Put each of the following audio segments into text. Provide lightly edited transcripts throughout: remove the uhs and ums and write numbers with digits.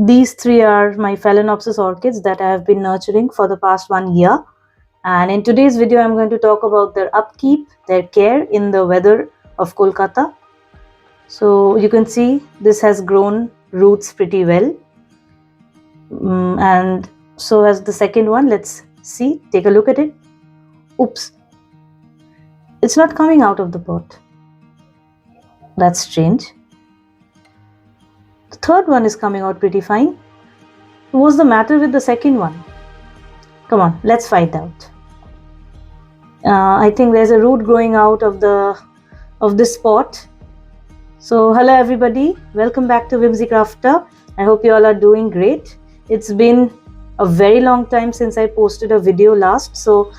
These three are my Phalaenopsis orchids that I have been nurturing for the past 1 year. And in today's video, I'm going to talk about their upkeep, their care in the weather of Kolkata. So you can see this has grown roots pretty well. And so has the second one. Let's see, take a look at it. Oops, it's not coming out of the pot. That's strange. The third one is coming out pretty fine. What's the matter with the second one? Come on, let's find out. I think there's a root growing out of this pot. So hello everybody, welcome back to Whimsy Crafter. I hope you all are doing great. It's been a very long time since I posted a video last. So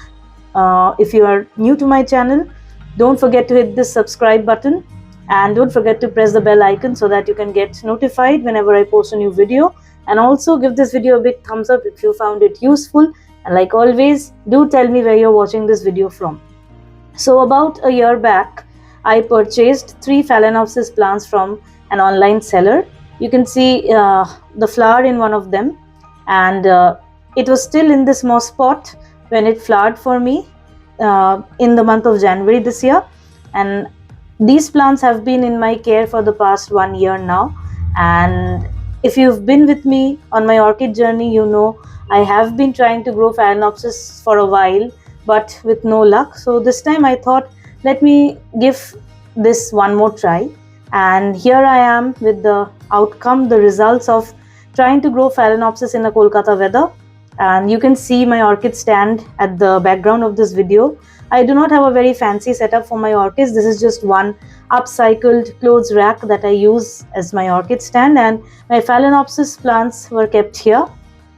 if you are new to my channel, don't forget to hit this subscribe button and don't forget to press the bell icon so that you can get notified whenever I post a new video. And also give this video a big thumbs up if you found it useful. And like always, do tell me where you're watching this video from. So about a year back, I purchased 3 Phalaenopsis plants from an online seller. You can see the flower in one of them, and it was still in this moss pot when it flowered for me in the month of January this year. And these plants have been in my care for the past 1 year now. And if you've been with me on my orchid journey, you know I have been trying to grow Phalaenopsis for a while, but with no luck. So this time I thought, let me give this one more try. And here I am with the outcome, the results of trying to grow Phalaenopsis in a Kolkata weather. And you can see my orchid stand at the background of this video. I do not have a very fancy setup for my orchids. This is just one upcycled clothes rack that I use as my orchid stand, and my Phalaenopsis plants were kept here.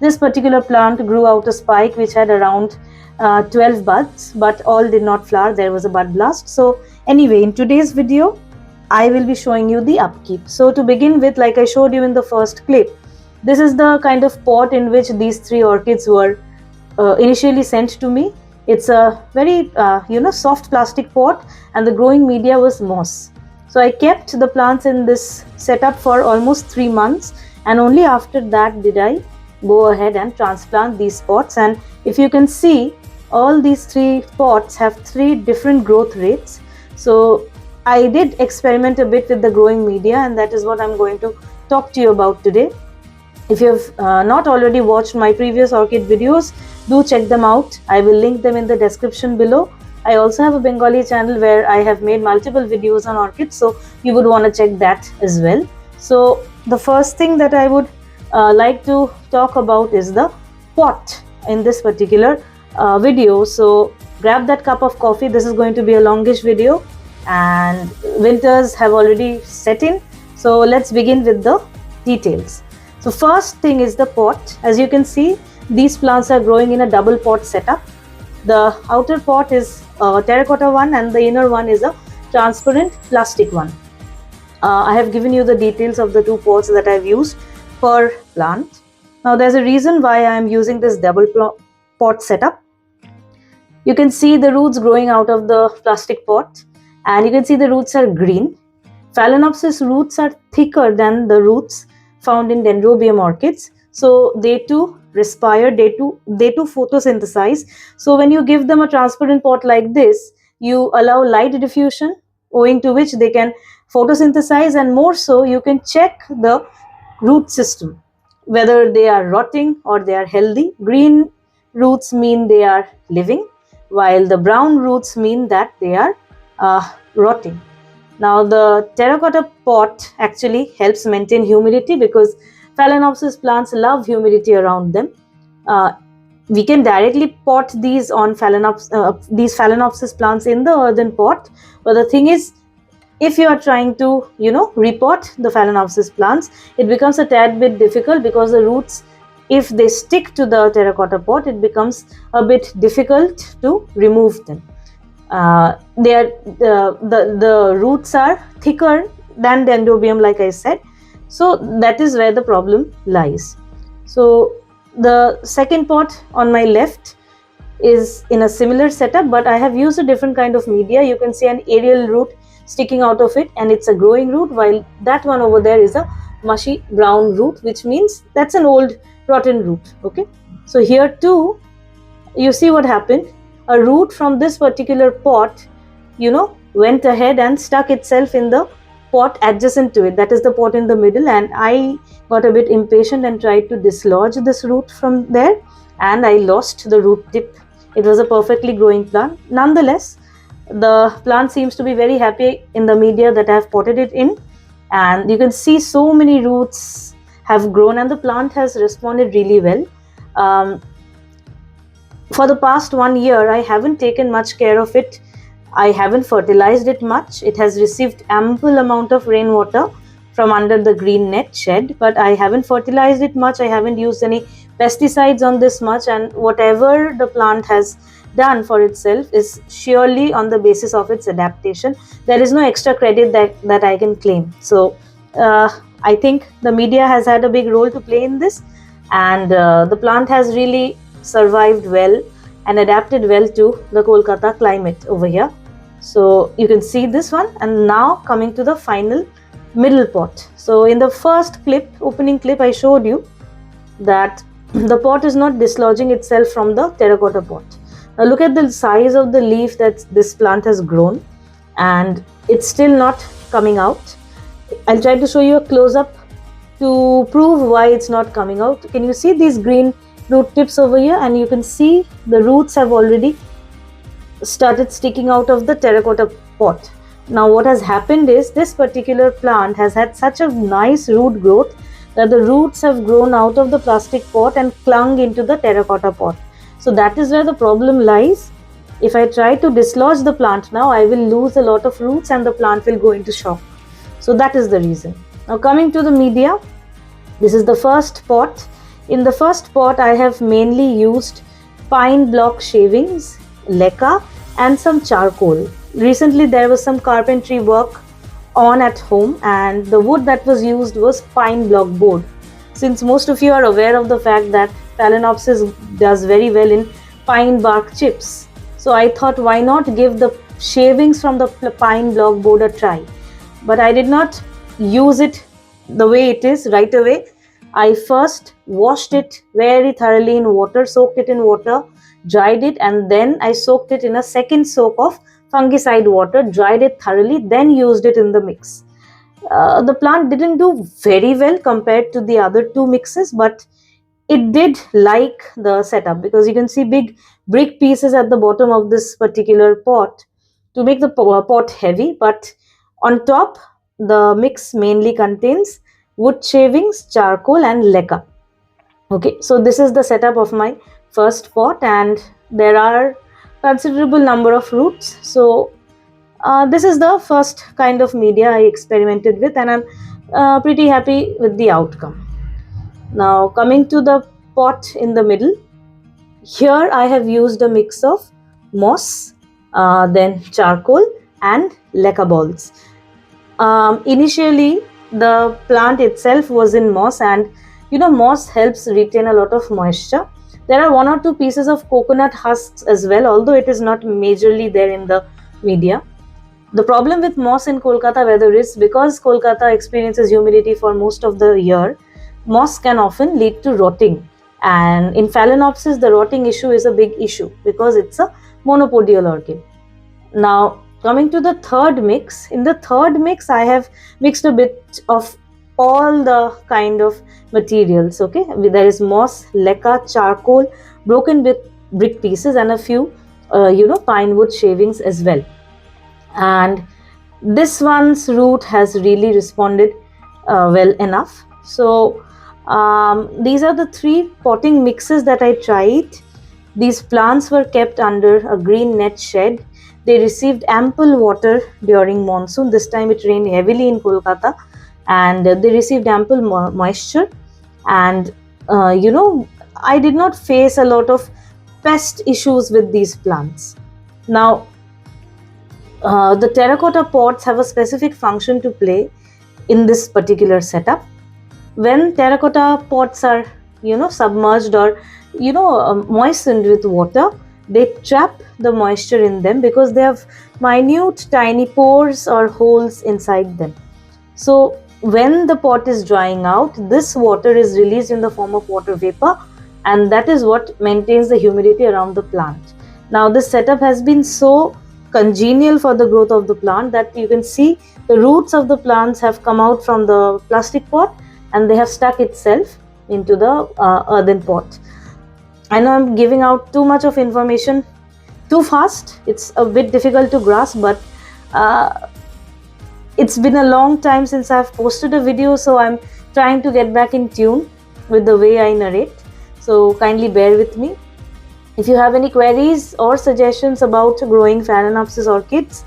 This particular plant grew out a spike which had around 12 buds, but all did not flower. There was a bud blast. So anyway, in today's video, I will be showing you the upkeep. So to begin with, like I showed you in the first clip, this is the kind of pot in which these 3 orchids were initially sent to me. It's a very soft plastic pot, and the growing media was moss. So I kept the plants in this setup for almost 3 months, and only after that did I go ahead and transplant these pots. And if you can see, all these 3 pots have 3 different growth rates. So I did experiment a bit with the growing media, and that is what I'm going to talk to you about today. If you have not already watched my previous orchid videos, do check them out. I will link them in the description below. I also have a Bengali channel where I have made multiple videos on orchids, so you would want to check that as well. So the first thing that I would like to talk about is the pot in this particular video. So grab that cup of coffee. This is going to be a longish video, and winters have already set in. So let's begin with the details. So first thing is the pot. As you can see, these plants are growing in a double pot setup. The outer pot is a terracotta one, and the inner one is a transparent plastic one. I have given you the details of the 2 pots that I've used per plant. Now there's a reason why I am using this double pot setup. You can see the roots growing out of the plastic pot, and you can see the roots are green. Phalaenopsis roots are thicker than the roots found in dendrobium orchids, so they too respire, they too photosynthesize. So when you give them a transparent pot like this, you allow light diffusion, owing to which they can photosynthesize, and more so you can check the root system, whether they are rotting or they are healthy. Green roots mean they are living, while the brown roots mean that they are rotting. Now the terracotta pot actually helps maintain humidity, because Phalaenopsis plants love humidity around them. We can directly pot these Phalaenopsis plants in the earthen pot, but the thing is, if you are trying to repot the Phalaenopsis plants, it becomes a tad bit difficult, because the roots, if they stick to the terracotta pot, it becomes a bit difficult to remove them. The roots are thicker than dendrobium, like I said. So that is where the problem lies. So the second pot on my left is in a similar setup, but I have used a different kind of media. You can see an aerial root sticking out of it, and it's a growing root, while that one over there is a mushy brown root, which means that's an old rotten root. Okay, so here too you see what happened. A root from this particular pot, went ahead and stuck itself in the pot adjacent to it. That is the pot in the middle, and I got a bit impatient and tried to dislodge this root from there, and I lost the root tip. It was a perfectly growing plant. Nonetheless, the plant seems to be very happy in the media that I have potted it in, and you can see so many roots have grown, and the plant has responded really well. For the past 1 year, I haven't taken much care of it. I haven't fertilized it much. It has received ample amount of rainwater from under the green net shed, but I haven't fertilized it much. I haven't used any pesticides on this much, and whatever the plant has done for itself is surely on the basis of its adaptation. There is no extra credit that I can claim. So I think the media has had a big role to play in this, and the plant has really survived well and adapted well to the Kolkata climate over here. So you can see this one, and now coming to the final middle pot. So in the first opening clip, I showed you that the pot is not dislodging itself from the terracotta pot. Now look at the size of the leaf that this plant has grown, and it's still not coming out. I'll try to show you a close-up to prove why it's not coming out. Can you see these green root tips over here? And you can see the roots have already started sticking out of the terracotta pot. Now what has happened is this particular plant has had such a nice root growth that the roots have grown out of the plastic pot and clung into the terracotta pot. So that is where the problem lies. If I try to dislodge the plant now, I will lose a lot of roots and the plant will go into shock. So that is the reason. Now coming to the media, this is the first pot. In the first pot, I have mainly used pine block shavings, leca, and some charcoal. Recently, there was some carpentry work on at home, and the wood that was used was pine block board. Since most of you are aware of the fact that Phalaenopsis does very well in pine bark chips, so I thought, why not give the shavings from the pine block board a try? But I did not use it the way it is right away. I first washed it very thoroughly in water, soaked it in water, dried it, and then I soaked it in a second soak of fungicide water, dried it thoroughly, then used it in the mix. The plant didn't do very well compared to the other two mixes, but it did like the setup, because you can see big brick pieces at the bottom of this particular pot to make the pot heavy, but on top the mix mainly contains wood shavings, charcoal, and leca. Okay, so this is the setup of my first pot, and there are considerable number of roots. So this is the first kind of media I experimented with, and I'm pretty happy with the outcome. Now coming to the pot in the middle, here I have used a mix of moss, then charcoal, and leca balls. Initially, the plant itself was in moss, and moss helps retain a lot of moisture. There are 1 or 2 pieces of coconut husks as well, although it is not majorly there in the media. The problem with moss in Kolkata weather is, because Kolkata experiences humidity for most of the year, moss can often lead to rotting. And in Phalaenopsis, the rotting issue is a big issue because it's a monopodial orchid. Now, coming to the third mix, in the third mix, I have mixed a bit of all the kind of materials. Okay, there is moss, leca, charcoal, broken brick pieces, and a few, pine wood shavings as well. And this one's root has really responded well enough. So these are the 3 potting mixes that I tried. These plants were kept under a green net shed. They received ample water during monsoon. This time it rained heavily in Kolkata, and they received ample moisture. And I did not face a lot of pest issues with these plants. Now, the terracotta pots have a specific function to play in this particular setup. When terracotta pots are submerged or moistened with water, they trap the moisture in them because they have minute tiny pores or holes inside them. So when the pot is drying out, this water is released in the form of water vapor, and that is what maintains the humidity around the plant. Now this setup has been so congenial for the growth of the plant that you can see the roots of the plants have come out from the plastic pot and they have stuck itself into the earthen pot. I know I'm giving out too much of information too fast. It's a bit difficult to grasp, but it's been a long time since I've posted a video, so I'm trying to get back in tune with the way I narrate. So kindly bear with me. If you have any queries or suggestions about growing Phalaenopsis orchids,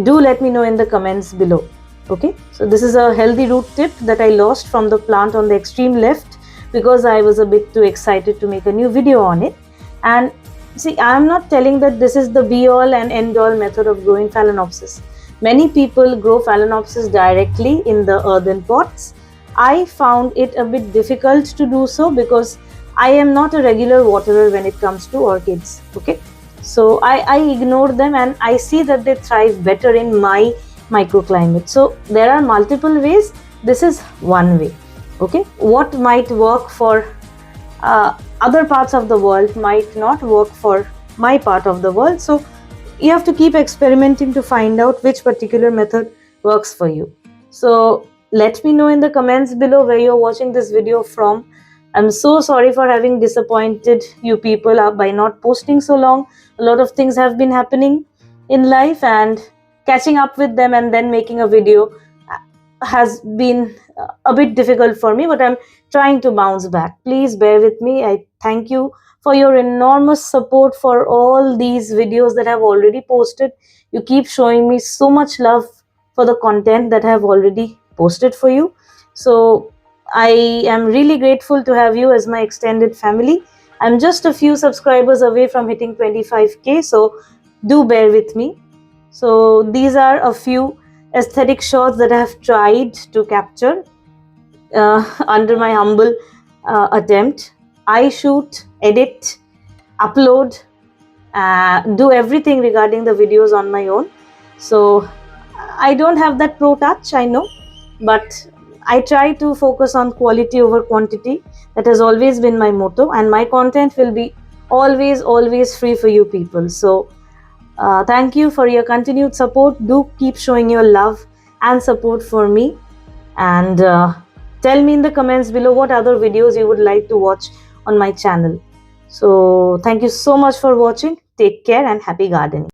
do let me know in the comments below. Okay, so this is a healthy root tip that I lost from the plant on the extreme left because I was a bit too excited to make a new video on it. And see, I'm not telling that this is the be all and end all method of growing Phalaenopsis. Many people grow Phalaenopsis directly in the earthen pots. I found it a bit difficult to do so because I am not a regular waterer when it comes to orchids. Okay, so I ignore them and I see that they thrive better in my microclimate. So there are multiple ways. This is one way. Okay, what might work for other parts of the world might not work for my part of the world. So you have to keep experimenting to find out which particular method works for you. So let me know in the comments below where you're watching this video from. I'm so sorry for having disappointed you people by not posting so long. A lot of things have been happening in life, and catching up with them and then making a video has been a bit difficult for me, but I'm trying to bounce back. Please bear with me. I thank you for your enormous support for all these videos that I've already posted. You keep showing me so much love for the content that I have already posted for you. So I am really grateful to have you as my extended family. I'm just a few subscribers away from hitting 25k, so do bear with me. So these are a few aesthetic shots that I have tried to capture under my humble attempt. I shoot, edit, upload, do everything regarding the videos on my own. So I don't have that pro touch, I know, but I try to focus on quality over quantity. That has always been my motto, and my content will be always free for you people. So thank you for your continued support. Do keep showing your love and support for me, and tell me in the comments below what other videos you would like to watch on my channel. So thank you so much for watching. Take care and happy gardening.